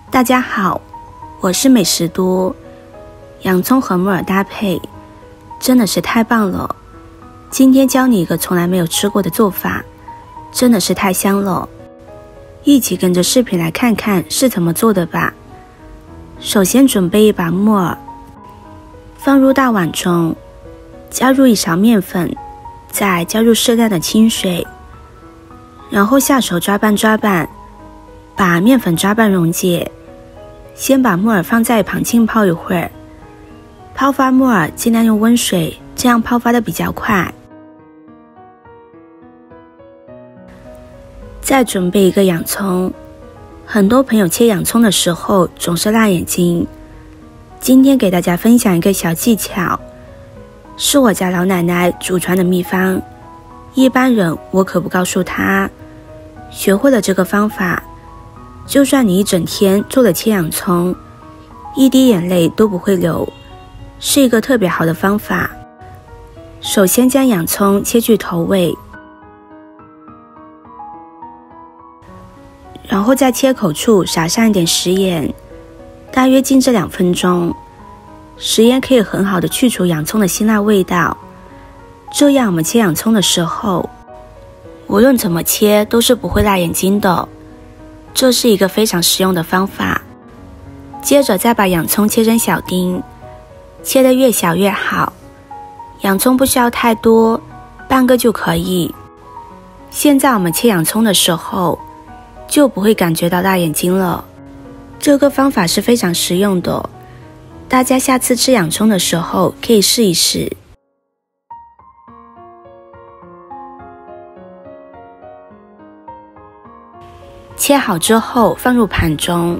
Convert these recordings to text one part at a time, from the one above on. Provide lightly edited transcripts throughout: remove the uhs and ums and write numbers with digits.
大家好，我是美食多。洋葱和木耳搭配真的是太棒了。今天教你一个从来没有吃过的做法，真的是太香了。一起跟着视频来看看是怎么做的吧。首先准备一把木耳，放入大碗中，加入一勺面粉，再加入适量的清水，然后下手抓拌，把面粉抓拌溶解。先把木耳放在一旁浸泡一会儿，泡发木耳尽量用温水，这样泡发的比较快。再准备一个洋葱，很多朋友切洋葱的时候总是辣眼睛，今天给大家分享一个小技巧，是我家老奶奶祖传的秘方，一般人我可不告诉她。学会了这个方法，就算你一整天做了切洋葱，一滴眼泪都不会流，是一个特别好的方法。首先将洋葱切去头尾，然后在切口处撒上一点食盐，大约静置2分钟。食盐可以很好的去除洋葱的辛辣味道，这样我们切洋葱的时候，无论怎么切都是不会辣眼睛的。这是一个非常实用的方法。接着再把洋葱切成小丁，切得越小越好。洋葱不需要太多，半个就可以。现在我们切洋葱的时候，就不会感觉到辣眼睛了。这个方法是非常实用的，大家下次吃洋葱的时候可以试一试。切好之后放入盘中。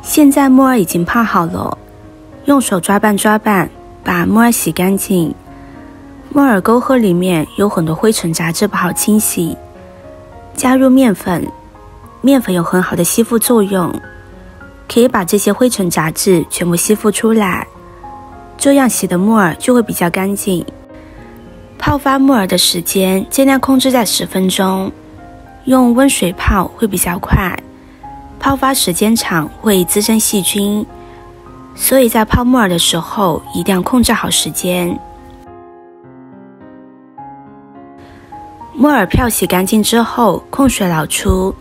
现在木耳已经泡好了，用手抓拌，把木耳洗干净。木耳沟壑里面有很多灰尘杂质不好清洗，加入面粉，面粉有很好的吸附作用，可以把这些灰尘杂质全部吸附出来，这样洗的木耳就会比较干净。泡发木耳的时间尽量控制在10分钟，用温水泡会比较快，泡发时间长会滋生细菌，所以在泡木耳的时候一定要控制好时间。木耳漂洗干净之后控水捞出，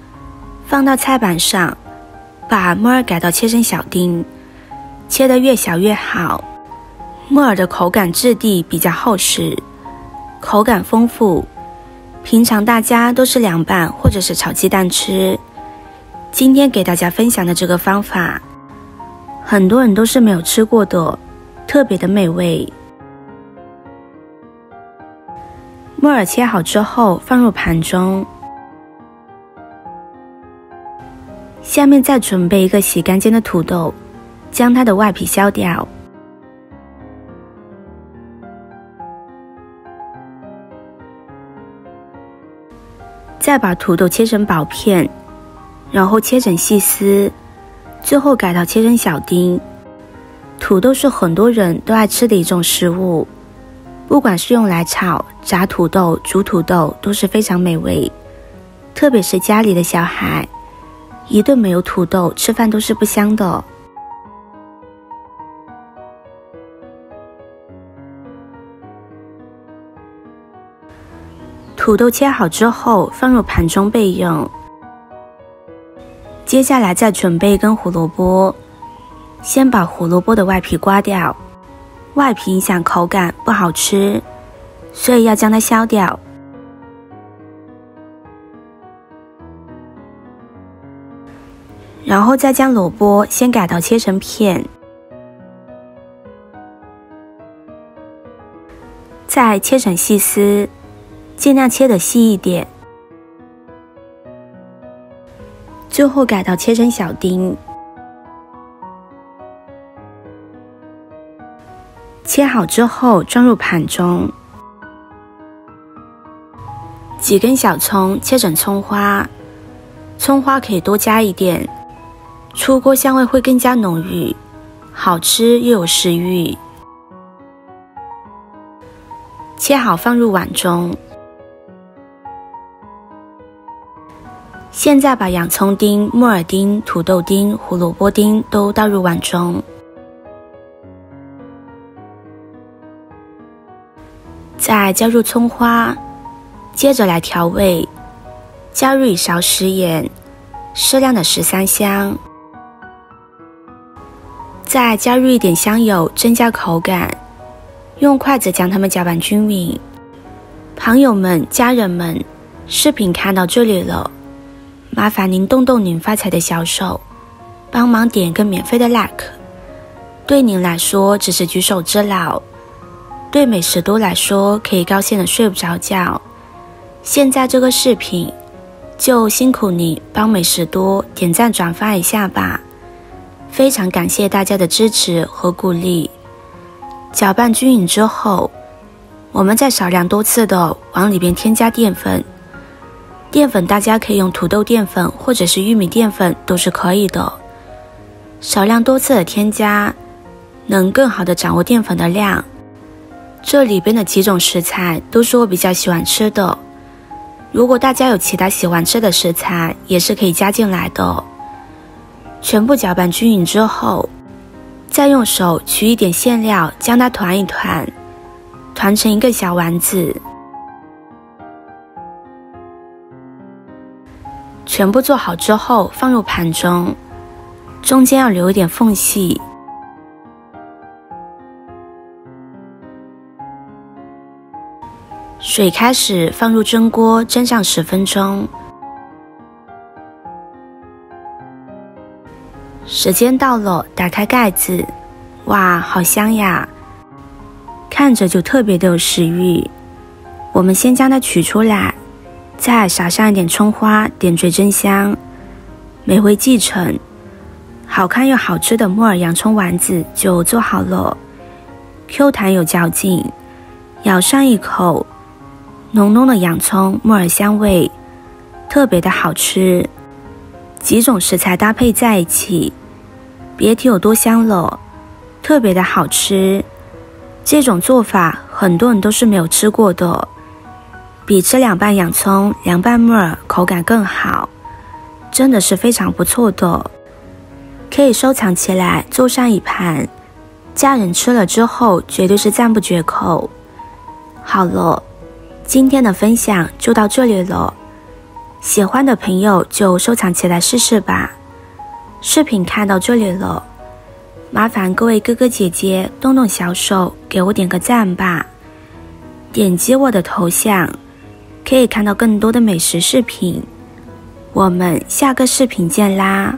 放到菜板上，把木耳改刀切成小丁，切得越小越好。木耳的口感质地比较厚实，口感丰富，平常大家都是凉拌或者是炒鸡蛋吃。今天给大家分享的这个方法，很多人都是没有吃过的，特别的美味。木耳切好之后放入盘中，下面再准备一个洗干净的土豆，将它的外皮削掉。再把土豆切成薄片，然后切成细丝，最后改刀切成小丁。土豆是很多人都爱吃的一种食物，不管是用来炒、炸土豆、煮土豆都是非常美味。特别是家里的小孩，一顿没有土豆，吃饭都是不香的。土豆切好之后放入盘中备用。接下来再准备一根胡萝卜，先把胡萝卜的外皮刮掉，外皮影响口感不好吃，所以要将它削掉。然后再将萝卜先改刀切成片，再切成细丝，尽量切得细一点，最后改刀切成小丁。切好之后装入盘中。几根小葱切成葱花，葱花可以多加一点，出锅香味会更加浓郁，好吃又有食欲。切好放入碗中。现在把洋葱丁、木耳丁、土豆丁、胡萝卜丁都倒入碗中，再加入葱花，接着来调味，加入1勺食盐，适量的13香，再加入一点香油，增加口感，用筷子将它们搅拌均匀。朋友们、家人们，视频看到这里了，麻烦您动动您发财的小手，帮忙点个免费的 like， 对您来说只是举手之劳，对美食多来说可以高兴的睡不着觉。现在这个视频就辛苦你帮美食多点赞转发一下吧，非常感谢大家的支持和鼓励。搅拌均匀之后，我们再少量多次的往里边添加淀粉。淀粉大家可以用土豆淀粉或者是玉米淀粉都是可以的。少量多次的添加，能更好的掌握淀粉的量。这里边的几种食材都是我比较喜欢吃的，如果大家有其他喜欢吃的食材，也是可以加进来的。全部搅拌均匀之后，再用手取一点馅料，将它团一团，团成一个小丸子。全部做好之后，放入盘中，中间要留一点缝隙。水开始放入蒸锅，蒸上10分钟。时间到了，打开盖子，哇，好香呀！看着就特别的有食欲。我们先将它取出来，再撒上一点葱花，点缀真香，美味继承。好看又好吃的木耳洋葱丸子就做好了， Q 弹有嚼劲，咬上一口，浓浓的洋葱木耳香味，特别的好吃。几种食材搭配在一起，别提有多香了，特别的好吃。这种做法很多人都是没有吃过的，比吃凉拌洋葱、凉拌木耳口感更好，真的是非常不错的，可以收藏起来做上一盘，家人吃了之后绝对是赞不绝口。好了，今天的分享就到这里了，喜欢的朋友就收藏起来试试吧。视频看到这里了，麻烦各位哥哥姐姐动动小手给我点个赞吧，点击我的头像可以看到更多的美食视频，我们下个视频见啦。